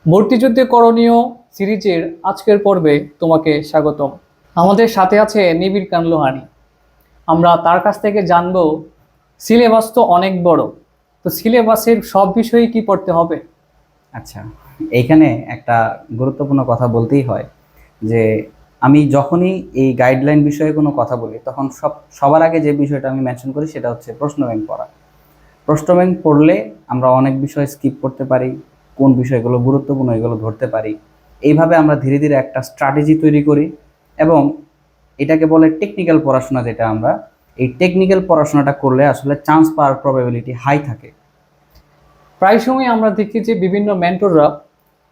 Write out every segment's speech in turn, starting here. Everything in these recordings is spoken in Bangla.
ভর্তিযুদ্ধে করণীয় সিরিজের আজকের পর্বে তোমাকে স্বাগতম। আমাদের সাথে আছে নিবিড় খান লোহানী। আমরা তার কাছ থেকে জানবো সিলেবাস তো অনেক বড়, তো সিলেবাসের সব বিষয়ে কি পড়তে হবে। আচ্ছা, এইখানে একটা গুরুত্বপূর্ণ কথা বলতেই হয় যে আমি যখনই এই গাইডলাইন বিষয়ে কোনো কথা বলি তখন সবার আগে যে বিষয়টা আমি মেনশন করি সেটা হচ্ছে প্রশ্ন ব্যাংক পড়া। প্রশ্ন ব্যাংক পড়লে আমরা অনেক বিষয় স্কিপ করতে পারি, কোন বিষয়গুলো গুরুত্বপূর্ণ এগুলো ধরতে পারি। এইভাবে আমরা ধীরে ধীরে একটা স্ট্র্যাটেজি তৈরি করি এবং এটাকে বলে টেকনিক্যাল পড়াশোনা। যেটা আমরা এই টেকনিক্যাল পড়াশোনাটা করলে আসলে চান্স পাওয়ার প্রবাবিলিটি হাই থাকে। প্রায় সময় আমরা দেখি যে বিভিন্ন মেন্টররা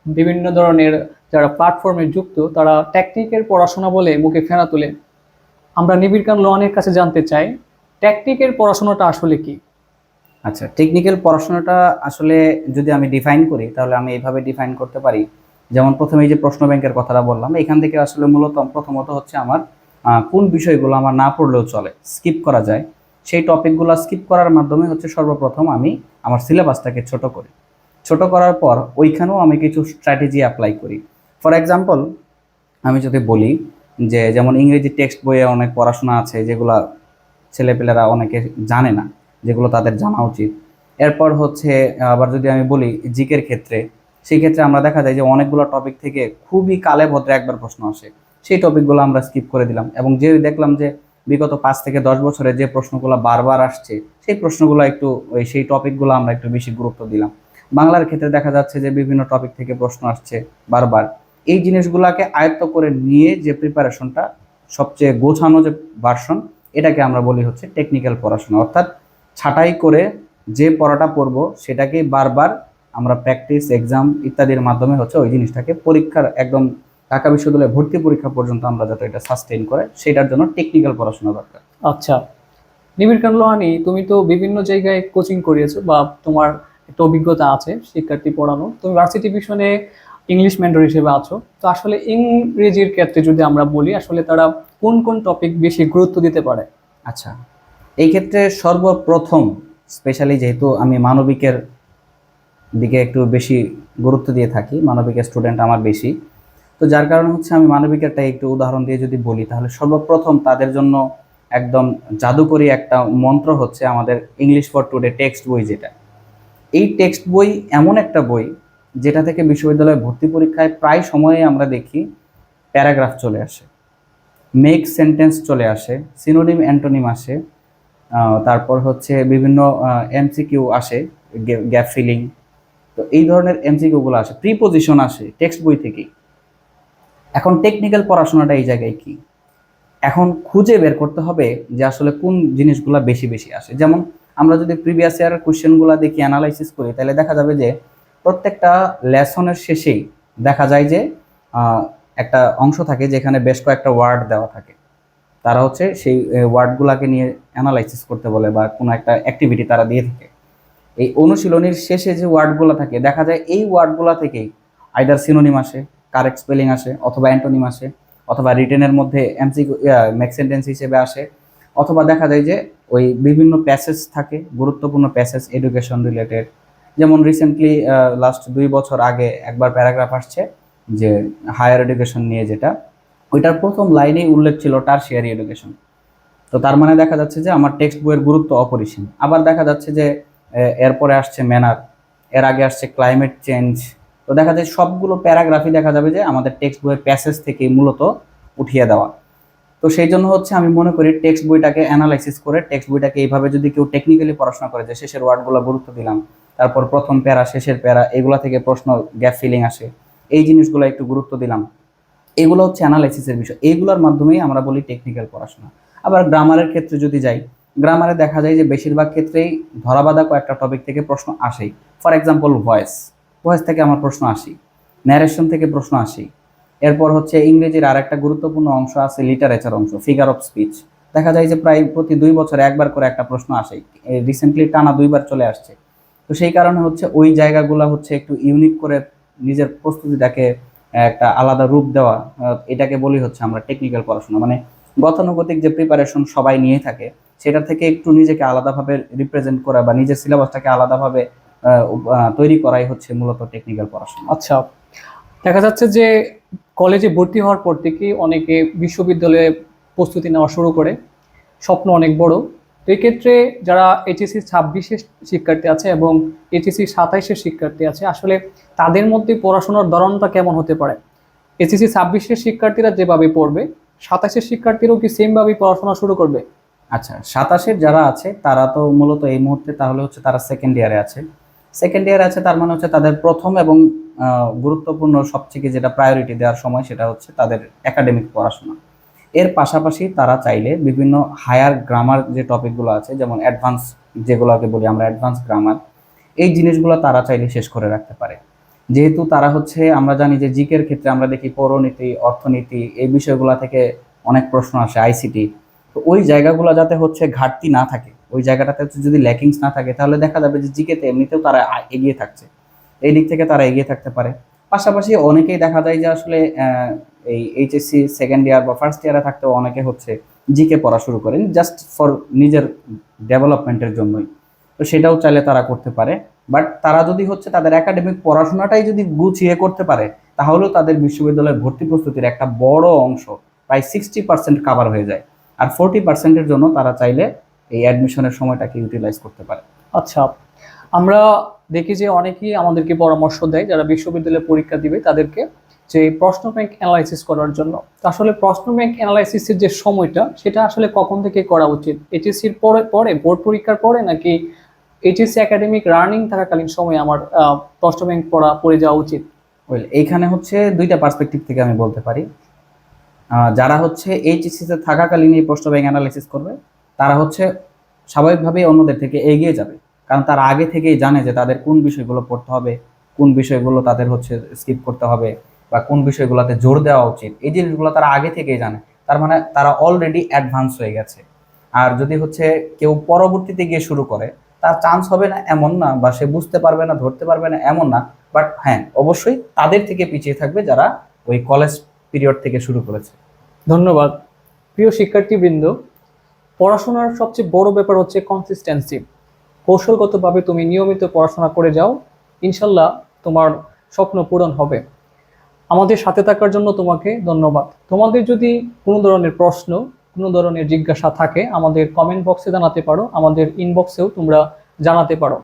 বিভিন্ন ধরনের যারা প্ল্যাটফর্মে যুক্ত তারা টেকনিকের পড়াশোনা বলে মুখে ফেনা তোলে। আমরা নিবিড় খান লোহানের কাছে জানতে চাই টেকনিকের পড়াশোনাটা আসলে কি। আচ্ছা, টেকনিক্যাল পড়াশোনাটা আসলে যদি আমি ডিফাইন করি তাহলে আমি এইভাবে ডিফাইন করতে পারি। যেমন প্রথমে এই যে প্রশ্ন ব্যাংকের কথাটা বললাম, এখান থেকে আসলে মূলত প্রথমত হচ্ছে আমার কোন বিষয়গুলো আমার না পড়লেও চলে, স্কিপ করা যায়, সেই টপিকগুলো স্কিপ করার মাধ্যমে হচ্ছে সর্বপ্রথম আমি আমার সিলেবাসটাকে ছোট করি। ছোট করার পর ওইখানেও আমি কিছু স্ট্র্যাটেজি অ্যাপ্লাই করি। ফর এক্সাম্পল, আমি যদি বলি যে যেমন ইংরেজি টেক্সট বইয়ে অনেক পড়াশোনা আছে যেগুলা ছেলেপেলেরা অনেকে জানে না, যেগুলো তাদের জানা উচিত। এরপর হচ্ছে আবার যদি আমি বলি জিকের ক্ষেত্রে, সেই ক্ষেত্রে আমরা দেখা যায় যে অনেকগুলো টপিক থেকে খুবই কালে ভদ্রে একবার প্রশ্ন আসে, সেই টপিকগুলো আমরা স্কিপ করে দিলাম এবং যে দেখলাম যে বিগত 5 থেকে 10 বছরে যে প্রশ্নগুলো বারবার আসছে সেই প্রশ্নগুলো একটু সেই টপিকগুলো আমরা একটু বেশি গুরুত্ব দিলাম। বাংলার ক্ষেত্রে দেখা যাচ্ছে যে বিভিন্ন টপিক থেকে প্রশ্ন আসছে বারবার। এই জিনিসগুলোকে আয়ত্ত করে নিয়ে যে প্রিপারেশনটা, সবচেয়ে গোছানো যে ভার্সন, এটাকে আমরা বলি হচ্ছে টেকনিক্যাল পড়াশোনা। অর্থাৎ ছাঁটাই করে যে পড়াটা পড়বো সেটাকে বারবার আমরা প্র্যাকটিস, এক্সাম ইত্যাদির মাধ্যমে হচ্ছে ওই জিনিসটাকে পরীক্ষার একদম ঢাকা বিশ্ববিদ্যালয়ে ভর্তি পরীক্ষা পর্যন্ত আমরা যাতে এটা সাস্টেইন করে, সেটার জন্য টেকনিক্যাল পড়াশোনা দরকার। আচ্ছা, নিবিড় খান লোহানী, তুমি তো বিভিন্ন জায়গায় কোচিং করিয়েছো বা তোমার একটা অভিজ্ঞতা আছে শিক্ষার্থী পড়ানো, তুমি ভার্সিটি মিশনে ইংলিশ মেন্টর হিসেবে আছো। তো আসলে ইংরেজির ক্ষেত্রে যদি আমরা বলি আসলে তারা কোন কোন টপিক বেশি গুরুত্ব দিতে পারে। আচ্ছা, এই ক্ষেত্রে সর্বপ্রথম, স্পেশালি যেহেতু আমি মানবিকের দিকে একটু বেশি গুরুত্ব দিয়ে থাকি, মানবিকের স্টুডেন্ট আমার বেশি, তো যার কারণে হচ্ছে আমি মানবিকেরটা একটু উদাহরণ দিয়ে যদি বলি তাহলে সর্বপ্রথম তাদের জন্য একদম জাদুকরী একটা মন্ত্র হচ্ছে আমাদের ইংলিশ ফর টুডে টেক্সট বই। যেটা এই টেক্সট বই এমন একটা বই যেটা থেকে বিশ্ববিদ্যালয়ে ভর্তি পরীক্ষায় প্রায় সময়ে আমরা দেখি প্যারাগ্রাফ চলে আসে, মেক সেন্টেন্স চলে আসে, সিনোনিম অ্যান্টোনিম আসে, তারপর হচ্ছে বিভিন্ন এমসিকিউ আসে, গ্যাপ ফিলিং। তো এই ধরনের এমসিকিউগুলো আসে, প্রিপোজিশন আসে টেক্সট বই থেকেই। এখন টেকনিক্যাল পড়াশোনাটা এই জায়গায় কি, এখন খুঁজে বের করতে হবে যে আসলে কোন জিনিসগুলো বেশি বেশি আসে। যেমন আমরা যদি প্রিভিয়াস ইয়ারের কোশ্চেনগুলো দেখি, অ্যানালাইসিস করি, তাহলে দেখা যাবে যে প্রত্যেকটা লেসনের শেষেই দেখা যায় যে একটা অংশ থাকে যেখানে বেশ কয়েকটা ওয়ার্ড দেওয়া থাকে। তারা হচ্ছে সেই ওয়ার্ডগুলোকে নিয়ে অ্যানালাইসিস করতে বলে বা কোনো একটা অ্যাক্টিভিটি তারা দিয়ে থাকে। এই অনুশীলনীর শেষে যে ওয়ার্ডগুলো থাকে দেখা যায় এই ওয়ার্ডগুলো থেকেই আইদার সিনোনিম আসে, কারেক্ট স্পেলিং আসে, অথবা অ্যান্টোনিম আসে, অথবা রিটেনের মধ্যে এমসিকিউ মেক সেন্টেন্স হিসেবে আসে, অথবা দেখা যায় যে ওই বিভিন্ন প্যাসেজ থাকে, গুরুত্বপূর্ণ প্যাসেজ এডুকেশন রিলেটেড। যেমন রিসেন্টলি লাস্ট 2 বছর আগে একবার প্যারাগ্রাফ আসছে যে হায়ার এডুকেশন নিয়ে, যেটা ওইটার প্রথম লাইনেই উল্লেখ ছিল টারশিয়ারি এডুকেশন। তো তার মানে দেখা যাচ্ছে যে আমার টেক্সট বইয়ের গুরুত্ব অপরিসীম। আবার দেখা যাচ্ছে যে এরপরে আসছে ম্যানার, এর আগে আসছে ক্লাইমেট চেঞ্জ। তো দেখা যায় সবগুলো প্যারাগ্রাফই দেখা যাবে যে আমাদের টেক্সট বইয়ের প্যাসেজ থেকে মূলত উঠিয়ে দেওয়া। তো সেই জন্য হচ্ছে আমি মনে করি টেক্সট বইটাকে অ্যানালাইসিস করে টেক্সট বইটাকে এইভাবে যদি কেউ টেকনিক্যালি পড়াশোনা করে, যে শেষের ওয়ার্ডগুলো গুরুত্ব দিলাম, তারপর প্রথম প্যারা শেষের প্যারা এগুলা থেকে প্রশ্ন গ্যাপ ফিলিং আসে, এই জিনিসগুলো একটু গুরুত্ব দিলাম, এগুলো হচ্ছে অ্যানালাইসিসের বিষয়। এইগুলোর মাধ্যমেই আমরা বলি টেকনিক্যাল পড়াশোনা। আবার গ্রামারের ক্ষেত্রে যদি যাই, গ্রামারে দেখা যায় যে বেশিরভাগ ক্ষেত্রেই ধরাবাঁধা কয়েকটা টপিক থেকে প্রশ্ন আসেই। ফর এক্সাম্পল ভয়েস, ভয়েস থেকে আমার প্রশ্ন আসি, ন্যারেশন থেকে প্রশ্ন আসি। এরপর হচ্ছে ইংরেজির আর একটা গুরুত্বপূর্ণ অংশ আছে লিটারেচার অংশ, ফিগার অফ স্পিচ। দেখা যায় যে প্রায় প্রতি 2 বছরে একবার করে একটা প্রশ্ন আসেই, রিসেন্টলি টানা 2বার চলে আসছে। তো সেই কারণে হচ্ছে ওই জায়গাগুলো হচ্ছে একটু ইউনিক করে নিজের প্রস্তুতিটাকে একটা আলাদা রূপ দেওয়া, এটাকে বলি হচ্ছে আমরা টেকনিক্যাল পড়াশোনা। মানে গতানুগতিক যে প্রিপারেশন সবাই নিয়ে থাকে সেটা থেকে একটু নিজেকে আলাদাভাবে রিপ্রেজেন্ট করা বা নিজের সিলেবাসটাকে আলাদাভাবে তৈরি করাই হচ্ছে মূলত টেকনিক্যাল পড়াশোনা। আচ্ছা, দেখা যাচ্ছে যে কলেজে ভর্তি হওয়ার পর থেকে অনেকে বিশ্ববিদ্যালয়ে প্রস্তুতি নেওয়া শুরু করে, স্বপ্ন অনেক বড়। তো এই ক্ষেত্রে যারা এইচএসসি 26-এর শিক্ষার্থী আছে এবং এইচএসসি 27-এর শিক্ষার্থী আছে, আসলে তাদের মধ্যে পড়াশোনার ধরনটা কেমন হতে পারে? এইচএসসি 26-এর শিক্ষার্থীরা যেভাবে পড়বে, 27-এর শিক্ষার্থীরাও কি সেমভাবেই পড়াশোনা শুরু করবে? আচ্ছা, 27-এর যারা আছে তারা তো মূলত এই মুহূর্তে তাহলে হচ্ছে তারা সেকেন্ড ইয়ারে আছে। সেকেন্ড ইয়ারে আছে তার মানে হচ্ছে তাদের প্রথম এবং গুরুত্বপূর্ণ সবথেকে যেটা প্রায়োরিটি দেওয়ার সময় সেটা হচ্ছে তাদের একাডেমিক পড়াশোনা। এর পাশাপাশি তারা চাইলে বিভিন্ন হায়ার গ্রামার যে টপিকগুলো আছে, যেমন অ্যাডভান্স, যেগুলোকে বলি আমরা অ্যাডভান্স গ্রামার, এই জিনিসগুলো তারা চাইলে শেষ করে রাখতে পারে। যেহেতু তারা হচ্ছে, আমরা জানি যে জিকের ক্ষেত্রে আমরা দেখি পৌরনীতি, অর্থনীতি, এই বিষয়গুলো থেকে অনেক প্রশ্ন আসে, আইসিটি। তো ওই জায়গাগুলো যাতে হচ্ছে ঘাটতি না থাকে, ওই জায়গাটাতে হচ্ছে যদি ল্যাকিংস না থাকে, তাহলে দেখা যাবে যে জিকেতে এমনিতেও তারা এগিয়ে থাকছে, এই দিক থেকে তারা এগিয়ে থাকতে পারে। পাশাপাশি অনেকেই দেখা যায় যে আসলে এই এইচএসসি সেকেন্ড ইয়ার বা ফার্স্ট ইয়ারে থাকতেও অনেকে হচ্ছে জিকে পড়া শুরু করেন জাস্ট ফর নিজের ডেভেলপমেন্টের জন্যই। তো সেটাও চাইলে তারা করতে পারে। বাট তারা যদি হচ্ছে তাদের একাডেমিক পড়াশোনাটাই যদি গুছিয়ে করতে পারে, তাহলেও তাদের বিশ্ববিদ্যালয়ের ভর্তি প্রস্তুতির একটা বড় অংশ, প্রায় 60% কাভার হয়ে যায়। আর 40%-এর জন্য তারা চাইলে এই অ্যাডমিশনের সময়টাকে ইউটিলাইজ করতে পারে। আচ্ছা, আমরা দেখি যে অনেকেই আমাদেরকে পরামর্শ দেয় যারা বিশ্ববিদ্যালয়ে পরীক্ষা দিবে তাদেরকে, যে প্রশ্ন ব্যাংক অ্যানালাইসিস করার জন্য। তো আসলে প্রশ্ন ব্যাংক অ্যানালাইসিসের যে সময়টা, সেটা আসলে কখন থেকে করা উচিত? এইচএসসির পরে পরে, বোর্ড পরীক্ষার পরে, নাকি এইচএসসি একাডেমিক রানিং থাকাকালীন সময়ে আমার প্রশ্ন ব্যাংক পড়ে যাওয়া উচিত? ওয়েল, এইখানে হচ্ছে দুইটা পার্সপেক্টিভ থেকে আমি বলতে পারি। যারা হচ্ছে এইচএসসিতে থাকাকালীন এই প্রশ্ন ব্যাংক অ্যানালাইসিস করবে, তারা হচ্ছে স্বাভাবিকভাবেই অন্যদের থেকে এগিয়ে যাবে, কারণ তারা আগে থেকেই জানে যে তাদের কোন বিষয়গুলো পড়তে হবে, কোন বিষয়গুলো তাদের হচ্ছে স্কিপ করতে হবে, বা কোন বিষয়গুলোতে জোর দেওয়া উচিত। এই জিনিসগুলো তারা আগে থেকেই জানে, তার মানে তারা অলরেডি অ্যাডভান্স হয়ে গেছে। আর যদি হচ্ছে কেউ পরবর্তীতে গিয়ে শুরু করে, তার চান্স হবে না এমন না, বা সে বুঝতে পারবে না, ধরতে পারবে না এমন না, বাট হ্যাঁ, অবশ্যই তাদের থেকে পিছিয়ে থাকবে যারা ওই কলেজ পিরিয়ড থেকে শুরু করেছে। ধন্যবাদ। প্রিয় শিক্ষার্থীবৃন্দ, পড়াশোনার সবচেয়ে বড় ব্যাপার হচ্ছে কনসিস্টেন্সি। কৌশলগতভাবে তুমি নিয়মিত পড়াশোনা করে যাও, ইনশাল্লাহ তোমার স্বপ্ন পূরণ হবে। আমাদের সাথে থাকার জন্য তোমাকে ধন্যবাদ। তোমাদের যদি কোনো ধরনের প্রশ্ন, কোনো ধরনের জিজ্ঞাসা থাকে, আমাদের কমেন্ট বক্সে জানাতে পারো, আমাদের ইনবক্সেও তোমরা জানাতে পারো।